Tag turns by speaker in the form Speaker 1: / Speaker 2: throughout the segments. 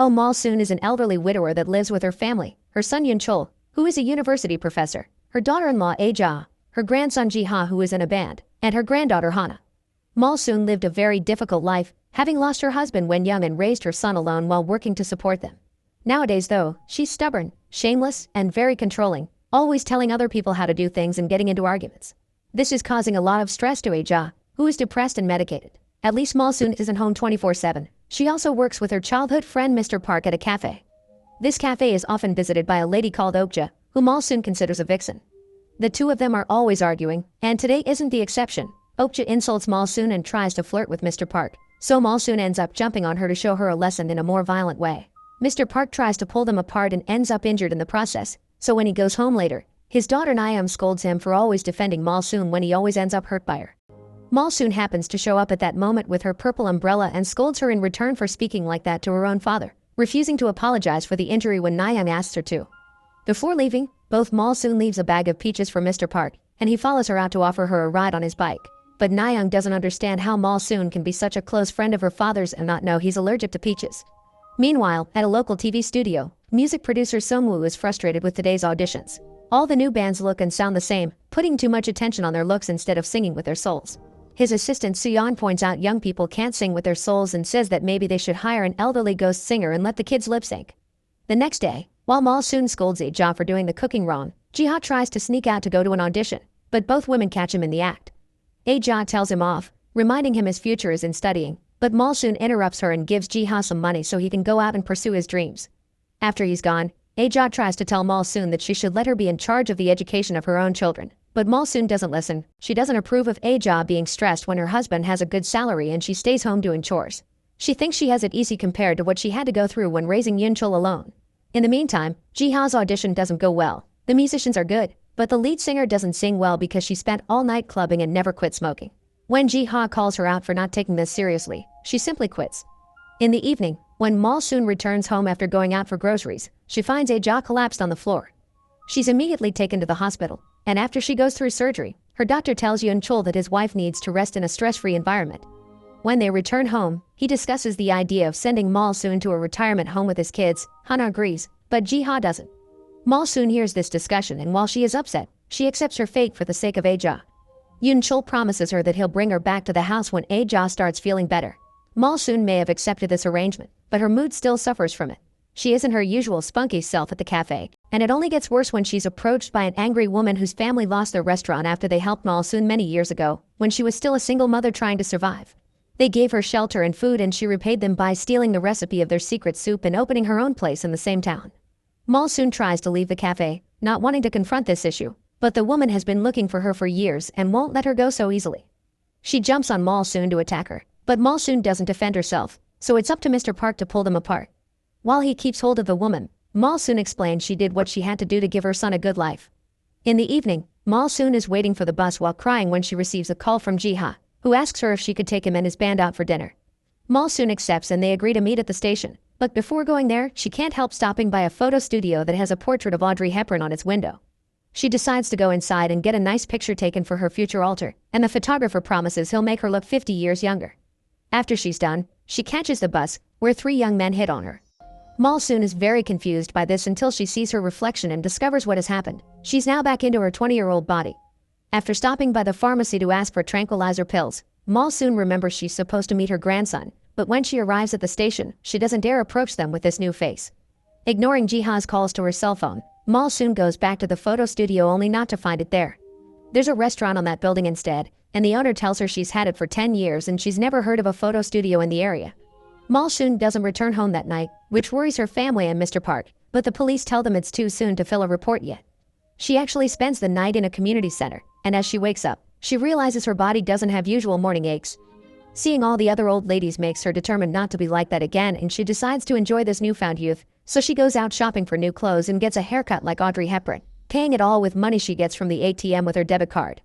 Speaker 1: Oh, Malsoon is an elderly widower that lives with her family, her son Yunchul, who is a university professor, her daughter-in-law Aja, her grandson Jiha who is in a band, and her granddaughter Hana. Malsoon lived a very difficult life, having lost her husband when young and raised her son alone while working to support them. Nowadays though, she's stubborn, shameless, and very controlling, always telling other people how to do things and getting into arguments. This is causing a lot of stress to Aja, who is depressed and medicated. At least Malsoon isn't home 24/7. She also works with her childhood friend Mr. Park at a cafe. This cafe is often visited by a lady called Okja, who Malsoon considers a vixen. The two of them are always arguing, and today isn't the exception. Okja insults Malsoon and tries to flirt with Mr. Park, so Malsoon ends up jumping on her to show her a lesson in a more violent way. Mr. Park tries to pull them apart and ends up injured in the process, so when he goes home later, his daughter Niam scolds him for always defending Malsoon when he always ends up hurt by her. Malsoon happens to show up at that moment with her purple umbrella and scolds her in return for speaking like that to her own father, refusing to apologize for the injury when Niam asks her to. Before leaving, both Malsoon leaves a bag of peaches for Mr. Park, and he follows her out to offer her a ride on his bike. But Niam doesn't understand how Malsoon can be such a close friend of her father's and not know he's allergic to peaches. Meanwhile, at a local TV studio, music producer Songwoo is frustrated with today's auditions. All the new bands look and sound the same, putting too much attention on their looks instead of singing with their souls. His assistant Suyeon points out young people can't sing with their souls and says that maybe they should hire an elderly ghost singer and let the kids lip sync. The next day, while Malsoon scolds Aja for doing the cooking wrong, Jiha tries to sneak out to go to an audition, but both women catch him in the act. Aja tells him off, reminding him his future is in studying, but Malsoon interrupts her and gives Jiha some money so he can go out and pursue his dreams. After he's gone, Aja tries to tell Malsoon that she should let her be in charge of the education of her own children. But Malsoon doesn't listen. She doesn't approve of Aja being stressed when her husband has a good salary and she stays home doing chores. She thinks she has it easy compared to what she had to go through when raising Yunchul alone. In the meantime, Jiha's audition doesn't go well. The musicians are good, but the lead singer doesn't sing well because she spent all night clubbing and never quit smoking. When Jiha calls her out for not taking this seriously, she simply quits. In the evening, when Malsoon returns home after going out for groceries, she finds Aja collapsed on the floor. She's immediately taken to the hospital, and after she goes through surgery, her doctor tells Yunchul that his wife needs to rest in a stress-free environment. When they return home, he discusses the idea of sending Malsoon to a retirement home with his kids. Hana agrees, but Jiha doesn't. Malsoon hears this discussion and while she is upset, she accepts her fate for the sake of Aja. Yunchul promises her that he'll bring her back to the house when Aja starts feeling better. Malsoon may have accepted this arrangement, but her mood still suffers from it. She isn't her usual spunky self at the cafe, and it only gets worse when she's approached by an angry woman whose family lost their restaurant after they helped Malsoon many years ago, when she was still a single mother trying to survive. They gave her shelter and food and she repaid them by stealing the recipe of their secret soup and opening her own place in the same town. Malsoon tries to leave the cafe, not wanting to confront this issue, but the woman has been looking for her for years and won't let her go so easily. She jumps on Malsoon to attack her, but Malsoon doesn't defend herself, so it's up to Mr. Park to pull them apart. While he keeps hold of the woman, Malsoon explains she did what she had to do to give her son a good life. In the evening, Malsoon is waiting for the bus while crying when she receives a call from Jiha, who asks her if she could take him and his band out for dinner. Malsoon accepts and they agree to meet at the station, but before going there, she can't help stopping by a photo studio that has a portrait of Audrey Hepburn on its window. She decides to go inside and get a nice picture taken for her future altar, and the photographer promises he'll make her look 50 years younger. After she's done, she catches the bus, where 3 young men hit on her. Malsoon is very confused by this until she sees her reflection and discovers what has happened. She's now back into her 20-year-old body. After stopping by the pharmacy to ask for tranquilizer pills, Malsoon remembers she's supposed to meet her grandson, but when she arrives at the station, she doesn't dare approach them with this new face. Ignoring Jiha's calls to her cell phone, Malsoon goes back to the photo studio only not to find it there. There's a restaurant on that building instead, and the owner tells her she's had it for 10 years and she's never heard of a photo studio in the area. Malsoon doesn't return home that night, which worries her family and Mr. Park, but the police tell them it's too soon to fill a report yet. She actually spends the night in a community center, and as she wakes up, she realizes her body doesn't have usual morning aches. Seeing all the other old ladies makes her determined not to be like that again, and she decides to enjoy this newfound youth, so she goes out shopping for new clothes and gets a haircut like Audrey Hepburn, paying it all with money she gets from the ATM with her debit card.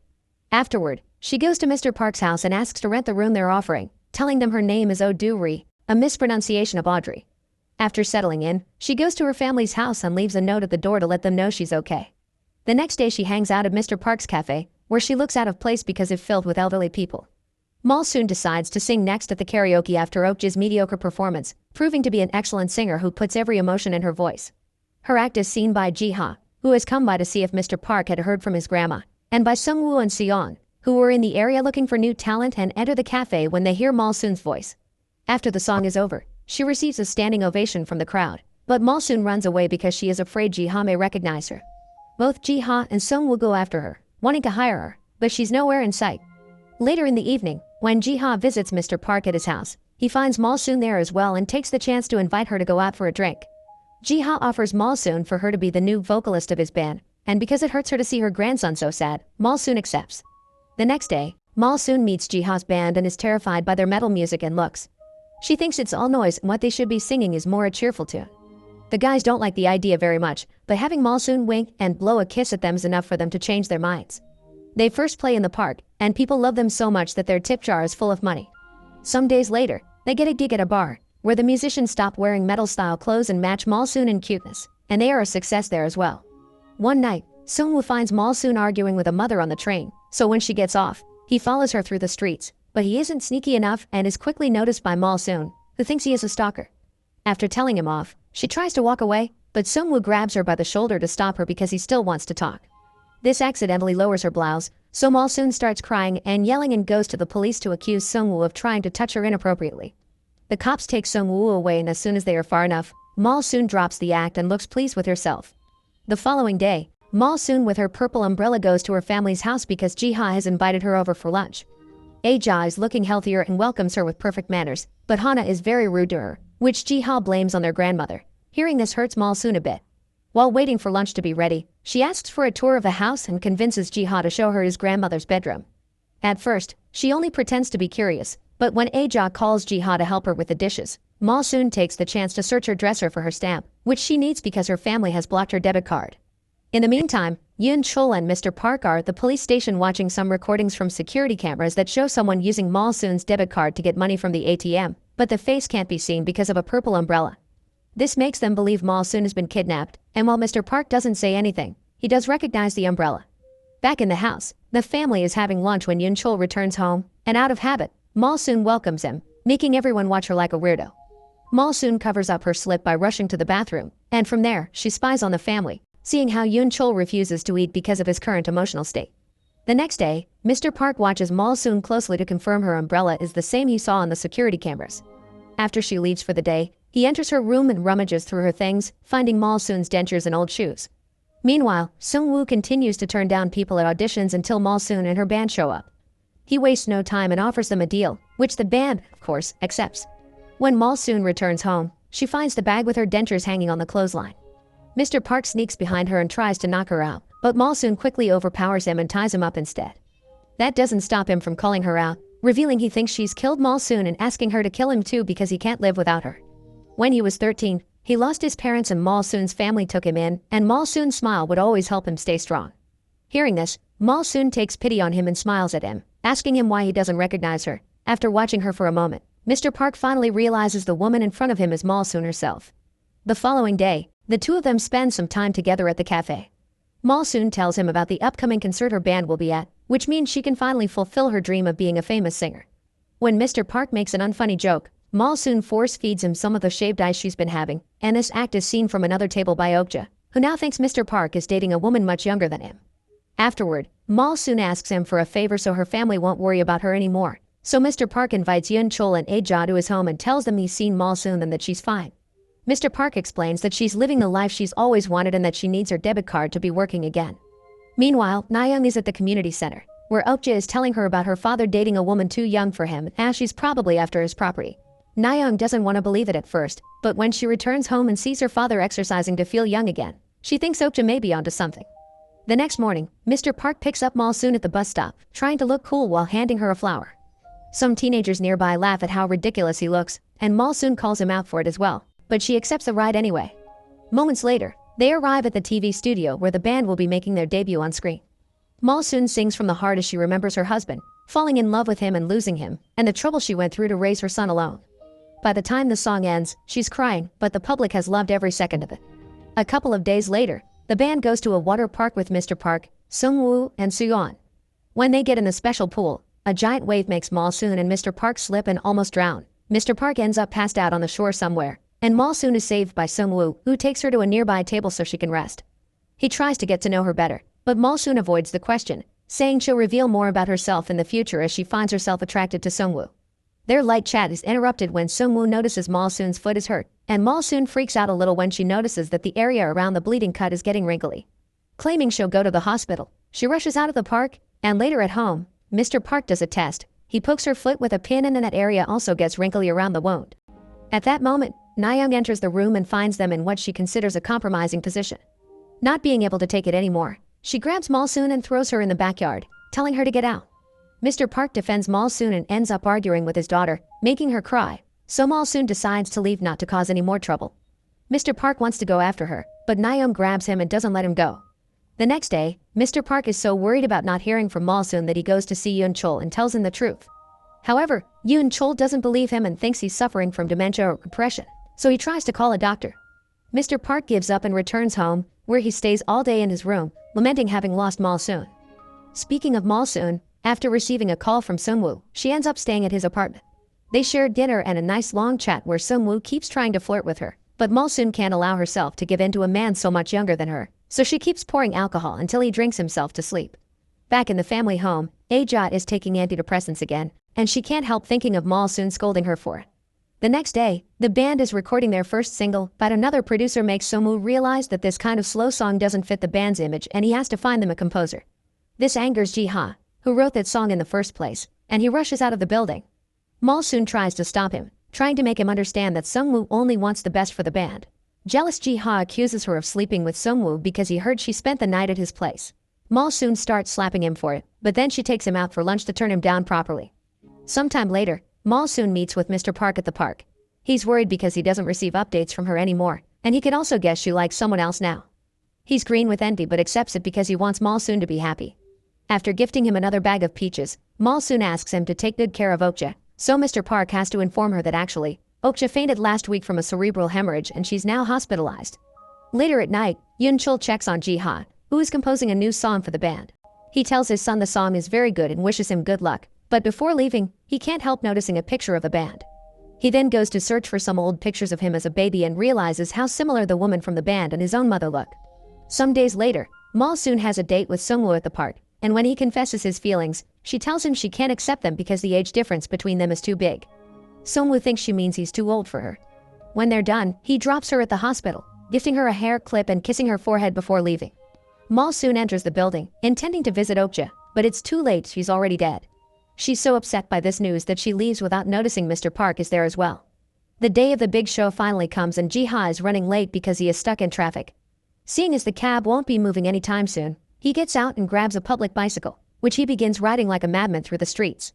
Speaker 1: Afterward, she goes to Mr. Park's house and asks to rent the room they're offering, telling them her name is Oduri, a mispronunciation of Audrey. After settling in, she goes to her family's house and leaves a note at the door to let them know she's okay. The next day she hangs out at Mr. Park's cafe, where she looks out of place because it's filled with elderly people. Malsoon decides to sing next at the karaoke after Okja's mediocre performance, proving to be an excellent singer who puts every emotion in her voice. Her act is seen by Ji-ha, who has come by to see if Mr. Park had heard from his grandma, and by Sung-woo and Seon, who were in the area looking for new talent and enter the cafe when they hear Malsoon's voice. After the song is over, she receives a standing ovation from the crowd, but Malsoon runs away because she is afraid Ji-ha may recognize her. Both Ji-ha and Sung-woo go after her, wanting to hire her, but she's nowhere in sight. Later in the evening, when Ji-ha visits Mr. Park at his house, he finds Malsoon there as well and takes the chance to invite her to go out for a drink. Ji-ha offers Malsoon for her to be the new vocalist of his band, and because it hurts her to see her grandson so sad, Malsoon accepts. The next day, Malsoon meets Ji-ha's band and is terrified by their metal music and looks. She thinks it's all noise and what they should be singing is more a cheerful tune. The guys don't like the idea very much, but having Malsoon wink and blow a kiss at them is enough for them to change their minds. They first play in the park, and people love them so much that their tip jar is full of money. Some days later, they get a gig at a bar, where the musicians stop wearing metal-style clothes and match Malsoon in cuteness, and they are a success there as well. One night, Sung-woo finds Malsoon arguing with a mother on the train, so when she gets off, he follows her through the streets, but he isn't sneaky enough and is quickly noticed by Malsoon, who thinks he is a stalker. After telling him off, she tries to walk away, but Sung-woo grabs her by the shoulder to stop her because he still wants to talk. This accidentally lowers her blouse, so Malsoon starts crying and yelling and goes to the police to accuse Sung-woo of trying to touch her inappropriately. The cops take Sung-woo away, and as soon as they are far enough, Malsoon drops the act and looks pleased with herself. The following day, Malsoon with her purple umbrella goes to her family's house because Ji-ha has invited her over for lunch. Aja is looking healthier and welcomes her with perfect manners, but Hana is very rude to her, which Ji-ha blames on their grandmother. Hearing this hurts Malsoon a bit. While waiting for lunch to be ready, she asks for a tour of the house and convinces Ji-ha to show her his grandmother's bedroom. At first, she only pretends to be curious, but when Aja calls Ji-ha to help her with the dishes, Malsoon takes the chance to search her dresser for her stamp, which she needs because her family has blocked her debit card. In the meantime, Yoon Chul and Mr. Park are at the police station watching some recordings from security cameras that show someone using Malsoon's debit card to get money from the ATM, but the face can't be seen because of a purple umbrella. This makes them believe Malsoon has been kidnapped, and while Mr. Park doesn't say anything, he does recognize the umbrella. Back in the house, the family is having lunch when Yoon Chul returns home, and out of habit, Malsoon welcomes him, making everyone watch her like a weirdo. Malsoon covers up her slip by rushing to the bathroom, and from there, she spies on the family, seeing how Yoon Chul refuses to eat because of his current emotional state. The next day, Mr. Park watches Malsoon closely to confirm her umbrella is the same he saw on the security cameras. After she leaves for the day, he enters her room and rummages through her things, finding Malsoon's dentures and old shoes. Meanwhile, Sung-woo continues to turn down people at auditions until Malsoon and her band show up. He wastes no time and offers them a deal, which the band, of course, accepts. When Malsoon returns home, she finds the bag with her dentures hanging on the clothesline. Mr. Park sneaks behind her and tries to knock her out, but Malsoon quickly overpowers him and ties him up instead. That doesn't stop him from calling her out, revealing he thinks she's killed Malsoon and asking her to kill him too because he can't live without her. When he was 13, he lost his parents and Malsoon's family took him in, and Malsoon's smile would always help him stay strong. Hearing this, Malsoon takes pity on him and smiles at him, asking him why he doesn't recognize her. After watching her for a moment, Mr. Park finally realizes the woman in front of him is Malsoon herself. The following day, the two of them spend some time together at the cafe. Malsoon tells him about the upcoming concert her band will be at, which means she can finally fulfill her dream of being a famous singer. When Mr. Park makes an unfunny joke, Malsoon force-feeds him some of the shaved ice she's been having, and this act is seen from another table by Okja, who now thinks Mr. Park is dating a woman much younger than him. Afterward, Malsoon asks him for a favor so her family won't worry about her anymore, so Mr. Park invites Yoon Chul and Aja to his home and tells them he's seen Malsoon and that she's fine. Mr. Park explains that she's living the life she's always wanted and that she needs her debit card to be working again. Meanwhile, Nayoung is at the community center, where Okja is telling her about her father dating a woman too young for him, as she's probably after his property. Nayoung doesn't want to believe it at first, but when she returns home and sees her father exercising to feel young again, she thinks Okja may be onto something. The next morning, Mr. Park picks up Malsoon at the bus stop, trying to look cool while handing her a flower. Some teenagers nearby laugh at how ridiculous he looks, and Malsoon calls him out for it as well, but she accepts the ride anyway. Moments later, they arrive at the TV studio where the band will be making their debut on screen. Malsoon sings from the heart as she remembers her husband, falling in love with him and losing him, and the trouble she went through to raise her son alone. By the time the song ends, she's crying, but the public has loved every second of it. A couple of days later, the band goes to a water park with Mr. Park, Sung-woo, and Seon. When they get in the special pool, a giant wave makes Malsoon and Mr. Park slip and almost drown, Mr. Park ends up passed out on the shore somewhere, and Malsoon is saved by Sung-woo, who takes her to a nearby table so she can rest. He tries to get to know her better, but Malsoon avoids the question, saying she'll reveal more about herself in the future as she finds herself attracted to Sung-woo. Their light chat is interrupted when Sung-woo notices Malsoon's foot is hurt, and Malsoon freaks out a little when she notices that the area around the bleeding cut is getting wrinkly. Claiming she'll go to the hospital, she rushes out of the park, and later at home, Mr. Park does a test. He pokes her foot with a pin and that area also gets wrinkly around the wound. At that moment, Nayoung enters the room and finds them in what she considers a compromising position. Not being able to take it anymore, she grabs Malsoon and throws her in the backyard, telling her to get out. Mr. Park defends Malsoon and ends up arguing with his daughter, making her cry, so Malsoon decides to leave not to cause any more trouble. Mr. Park wants to go after her, but Nayoung grabs him and doesn't let him go. The next day, Mr. Park is so worried about not hearing from Malsoon that he goes to see Yoon-chul and tells him the truth. However, Yoon-chul doesn't believe him and thinks he's suffering from dementia or depression, so he tries to call a doctor. Mr. Park gives up and returns home, where he stays all day in his room, lamenting having lost Malsoon. Speaking of Malsoon, after receiving a call from Sung-woo, she ends up staying at his apartment. They share dinner and a nice long chat where Sung-woo keeps trying to flirt with her, but Malsoon can't allow herself to give in to a man so much younger than her, so she keeps pouring alcohol until he drinks himself to sleep. Back in the family home, Aja is taking antidepressants again, and she can't help thinking of Malsoon scolding her for it. The next day, the band is recording their first single, but another producer makes Sung-woo realize that this kind of slow song doesn't fit the band's image and he has to find them a composer. This angers Ji-ha, who wrote that song in the first place, and he rushes out of the building. Malsoon tries to stop him, trying to make him understand that Sung-woo only wants the best for the band. Jealous Ji-ha accuses her of sleeping with Sung-woo because he heard she spent the night at his place. Malsoon starts slapping him for it, but then she takes him out for lunch to turn him down properly. Sometime later, Malsoon meets with Mr. Park at the park. He's worried because he doesn't receive updates from her anymore, and he can also guess she likes someone else now. He's green with envy but accepts it because he wants Malsoon to be happy. After gifting him another bag of peaches, Malsoon asks him to take good care of Okja, so Mr. Park has to inform her that actually, Okja fainted last week from a cerebral hemorrhage and she's now hospitalized. Later at night, Yoon-chul checks on Ji-ha, who is composing a new song for the band. He tells his son the song is very good and wishes him good luck, but before leaving, he can't help noticing a picture of the band. He then goes to search for some old pictures of him as a baby and realizes how similar the woman from the band and his own mother look. Some days later, Malsoon has a date with Sung-woo at the park, and when he confesses his feelings, she tells him she can't accept them because the age difference between them is too big. Sung-woo thinks she means he's too old for her. When they're done, he drops her at the hospital, gifting her a hair clip and kissing her forehead before leaving. Malsoon enters the building, intending to visit Okja, but it's too late, she's already dead. She's so upset by this news that she leaves without noticing Mr. Park is there as well. The day of the big show finally comes and Ji-ha is running late because he is stuck in traffic. Seeing as the cab won't be moving anytime soon, he gets out and grabs a public bicycle, which he begins riding like a madman through the streets.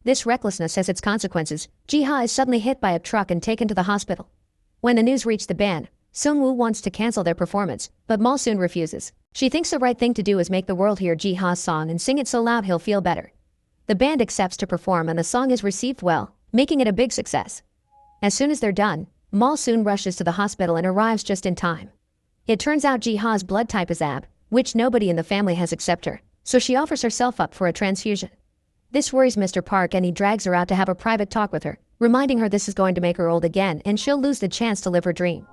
Speaker 1: This recklessness has its consequences. Ji-ha is suddenly hit by a truck and taken to the hospital. When the news reached the band, Sung-woo wants to cancel their performance, but Malsoon refuses. She thinks the right thing to do is make the world hear Ji-ha's song and sing it so loud he'll feel better. The band accepts to perform and the song is received well, making it a big success. As soon as they're done, Malsoon rushes to the hospital and arrives just in time. It turns out Ji-ha's blood type is AB, which nobody in the family has except her, so she offers herself up for a transfusion. This worries Mr. Park and he drags her out to have a private talk with her, reminding her this is going to make her old again and she'll lose the chance to live her dream.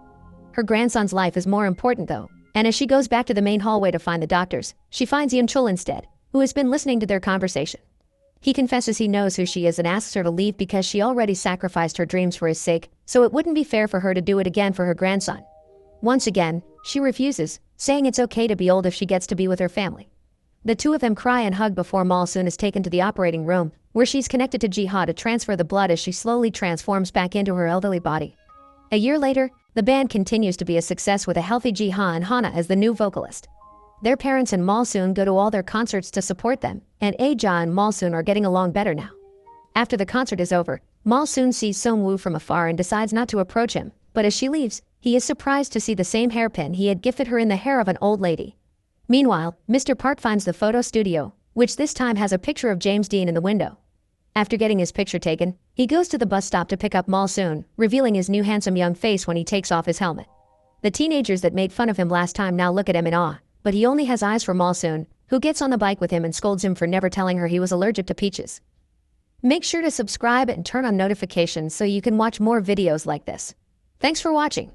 Speaker 1: Her grandson's life is more important though, and as she goes back to the main hallway to find the doctors, she finds Yoon-chul instead, who has been listening to their conversation. He confesses he knows who she is and asks her to leave because she already sacrificed her dreams for his sake, so it wouldn't be fair for her to do it again for her grandson. Once again, she refuses, saying it's okay to be old if she gets to be with her family. The two of them cry and hug before Malsoon is taken to the operating room, where she's connected to Ji-ha to transfer the blood as she slowly transforms back into her elderly body. A year later, the band continues to be a success with a healthy Ji-ha and Hana as the new vocalist. Their parents and Malsoon go to all their concerts to support them, and Aja and Malsoon are getting along better now. After the concert is over, Malsoon sees Sung-woo from afar and decides not to approach him, but as she leaves, he is surprised to see the same hairpin he had gifted her in the hair of an old lady. Meanwhile, Mr. Park finds the photo studio, which this time has a picture of James Dean in the window. After getting his picture taken, he goes to the bus stop to pick up Malsoon, revealing his new handsome young face when he takes off his helmet. The teenagers that made fun of him last time now look at him in awe, but he only has eyes for Malsoon, who gets on the bike with him and scolds him for never telling her he was allergic to peaches. Make sure to subscribe and turn on notifications so you can watch more videos like this. Thanks for watching.